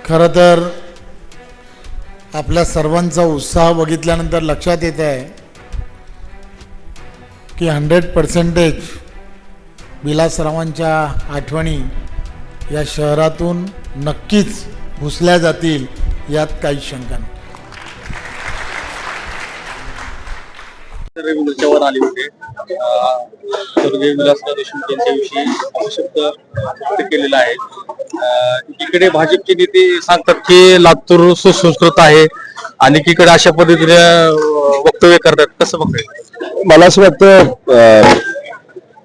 खरं तर आपल्या सर्वांचा उत्साह बघितल्यानंतर लक्षात येत आहे की 100% विलासरावांच्या आठवणी या शहरातून नक्कीच पुसल्या जातील, यात काही शंका नाही. रवींद्र चव्हाण आले होते. स्वर्गीय विलासराव देशमुख यांच्याविषयी शब्द व्यक्त केलेला आहे. एकीकडे भाजपचे नेते सांगतात की लातूर सुसंस्कृत आहे आणि एकीकडे अशा पद्धतीने वक्तव्य करतात. कसं बघताय? मला असं वाटतं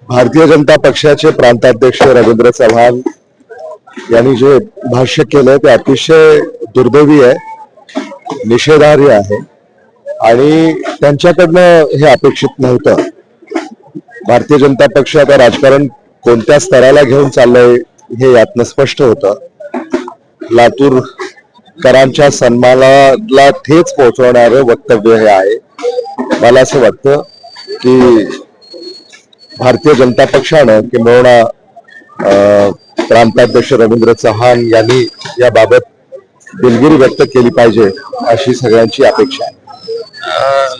भारतीय जनता पक्षाचे प्रांताध्यक्ष रवींद्र चव्हाण यांनी जे भाष्य केलं ते अतिशय दुर्दैवी आहे, निषेधार्ह आहे आणि त्यांच्याकडनं हे अपेक्षित नव्हतं. भारतीय जनता पक्ष आता राजकारण कोणत्या स्तराला घेऊन चाललंय हे यातनं स्पष्ट होतं. लातूरकरांच्या सन्मानाला ठेच पोहोचवणारं वक्तव्य हे आहे. मला असं वाटतं की भारतीय जनता पक्षानं किंबहुना प्रांताध्यक्ष रवींद्र चव्हाण यांनी याबाबत दिलगिरी व्यक्त केली पाहिजे अशी सगळ्यांची अपेक्षा आहे.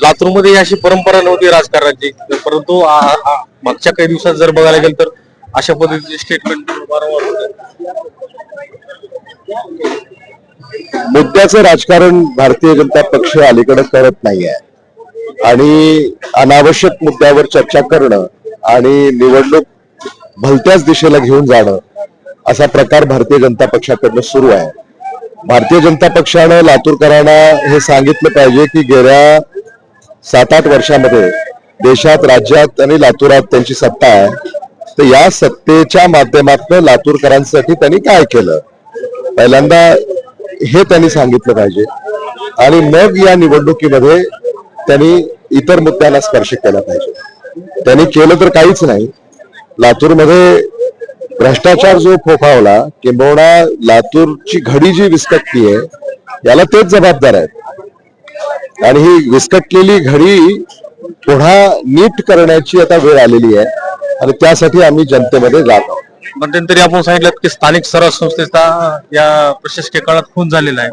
लातूरमध्ये अशी परंपरा नव्हती राजकारणाची, परंतु मागच्या काही दिवसात जर बघायला गेलं तर अशा पद्धतीचे स्टेटमेंट वारंवार होते. मुद्द्याचं राजकारण भारतीय जनता पक्ष अलीकडे करत नाहीये आणि अनावश्यक मुद्द्यावर चर्चा करणं आणि निवडणूक भलत्याच दिशेला घेऊन जाणं असा प्रकार भारतीय जनता पक्षाकडनं सुरू आहे. भारतीय जनता पक्षानं लातूरकरांना हे सांगितलं पाहिजे की गेल्या 7-8 वर्षामध्ये देशात, राज्यात आणि लातूरात त्यांची सत्ता आहे, तर या सत्तेच्या माध्यमातून लातूरकरांसाठी त्यांनी काय केलं पहिल्यांदा हे त्यांनी सांगितलं पाहिजे आणि मग या निवडणुकीमध्ये त्यांनी इतर मुद्द्यांना स्पर्श केला पाहिजे. त्यांनी केलं तर काहीच नाही. लातूरमध्ये भ्रष्टाचार जो फोफावला किंबहुना लातूरची घडी जी विस्कटली आहे याला तेच जबाबदार आहेत आणि ही विस्कटलेली घडी पुन्हा नीट करण्याची आता वेळ आलेली आहे आणि त्यासाठी आम्ही जनतेमध्ये जात आहोत. मध्यंतरी आपण सांगितलं की स्थानिक स्वराज्य संस्थेचा या प्रशासकीय काळात खून झालेला आहे.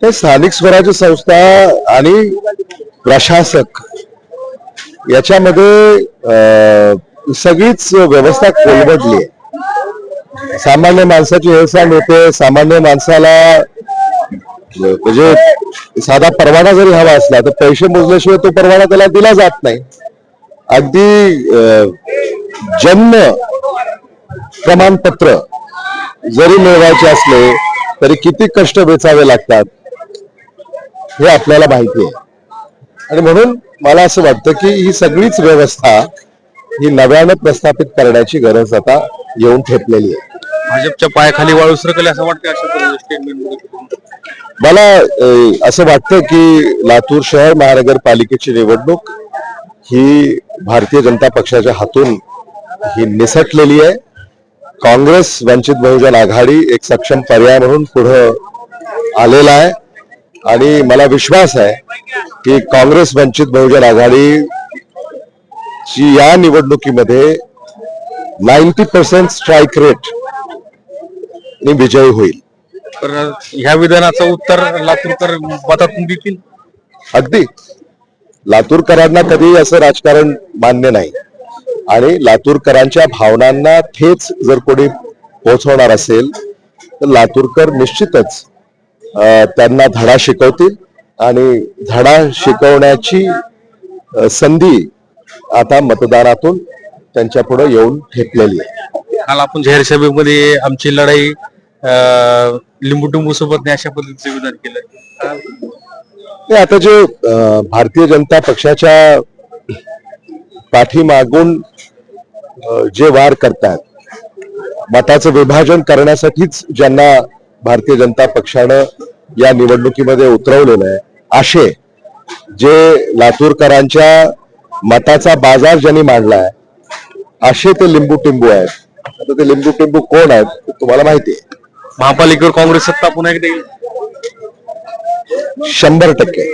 तर स्थानिक स्वराज्य संस्था आणि प्रशासक याच्यामध्ये सगळीच व्यवस्था कोलमडली आहे. सामान्य माणसाची हेळसांड होते. सामान्य माणसाला म्हणजे साधा परवाना जरी हवा असला तर पैसे मोजल्याशिवाय तो परवाना त्याला दिला जात नाही. अगदी जन्म प्रमाणपत्र जरी मिळवायचे असले तरी किती कष्ट वेचावे लागतात हे आपल्याला माहिती आहे आणि म्हणून मला असं वाटतं की ही सगळीच व्यवस्था ही नव्यानं प्रस्थापित करण्याची गरज आता येऊन ठेपलेली आहे. भाजपच्या पायाखाली वाळू सरकले असं वाटतं अशा स्टेटमेंट. मला असं वाटतं की लातूर शहर महानगरपालिकेची निवडणूक ही भारतीय जनता पक्षाच्या हातून ही निसटलेली आहे. काँग्रेस वंचित बहुजन आघाडी एक सक्षम पर्याय म्हणून पुढे आलेला आहे आणि मला विश्वास आहे की काँग्रेस वंचित बहुजन आघाडी ची या निवडणुकीमध्ये 90% स्ट्राईक रेट ने विजयी होईल. तर ह्या विधानाचं उत्तर लातूरकर मतातून देतील. अगदी लातूरकरांना कधी असं राजकारण मान्य नाही आणि लातूरकरांच्या भावनांना ठेच जर कोणी पोहोचवणार असेल तर लातूरकर निश्चितच त्यांना धडा शिकवतील आणि धडा शिकवण्याची संधी आता मतदानातून त्यांच्या पुढे येऊन ठेपलेली आहे. काल आपण जाहीर सभेमध्ये आमची लढाई लिंबू सोबत नाही अशा पद्धतीचं विधान केलं. आता जे भारतीय जनता पक्षाच्या पाठीमागून जे वार करतात, मताचं विभाजन करण्यासाठीच ज्यांना भारतीय जनता पक्षानं या निवडणुकीमध्ये उतरवलेलं आहे, असे जे लातूरकरांच्या मताचा बाजार ज्यांनी मांडलाय असे ते लिंबू टिंबू आहेत. आता ते लिंबू टिंबू कोण आहेत तुम्हाला माहिती आहे. महापालिकेवर काँग्रेस सत्ता पुन्हा एकदा येईल 100%.